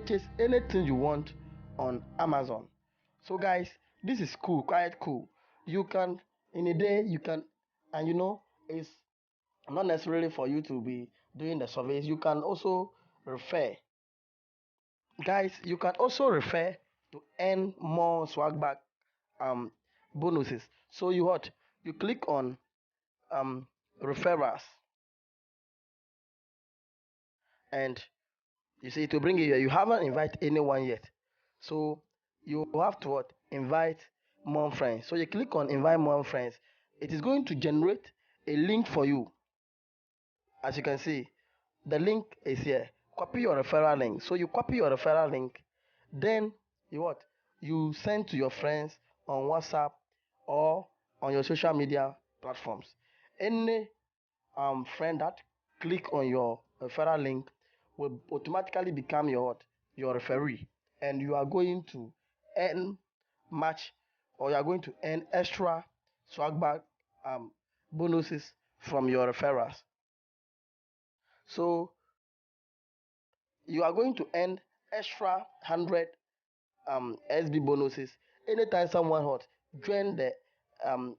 purchase anything you want on Amazon. So guys, this is cool, quite cool. You can in a day you can, and it's not necessarily for you to be doing the surveys. You can also refer, guys. You can also refer to earn more swagback um bonuses. So you click on um referrals, and you see it will bring you here. You haven't invited anyone yet, so you have to invite more friends. So you click on invite more friends. It is going to generate a link for you. As you can see, the link is here. Copy your referral link. So you copy your referral link, then you send to your friends on WhatsApp or on your social media platforms. Any friend that click on your referral link will automatically become your referee, and you are going to earn match, or you are going to earn extra swagback um, bonuses from your referrals. So you are going to earn extra 100 SB bonuses anytime someone join the um,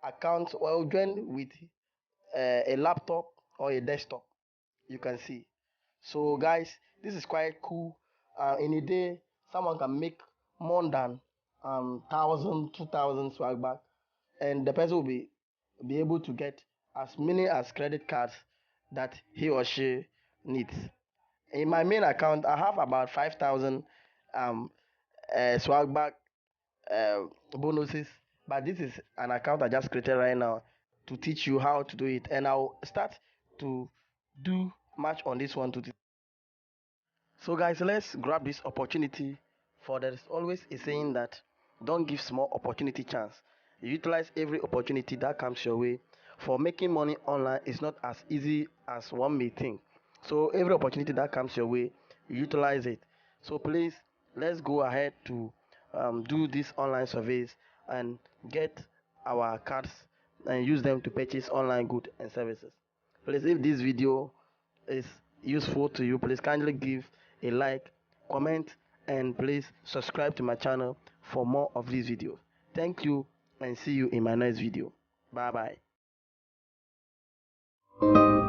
account, or join with a laptop or a desktop. You can see. So guys, this is quite cool. In a day, someone can make more than 1,000, 2,000 swag back, and the person will be able to get as many as credit cards that he or she needs. In my main account, I have about 5,000 um, swag back uh, bonuses, but this is an account I just created right now to teach you how to do it, and I'll start to do much on this one to. So, guys, let's grab this opportunity. For there is always a saying that don't give small opportunity chance. You utilize every opportunity that comes your way. For making money online is not as easy as one may think. So, every opportunity that comes your way, you utilize it. So, please, let's go ahead to do these online surveys and get our cards and use them to purchase online goods and services. Please, if this video is useful to you, please kindly give a like, comment, and please subscribe to my channel for more of these videos. Thank you, and see you in my next video. Bye bye.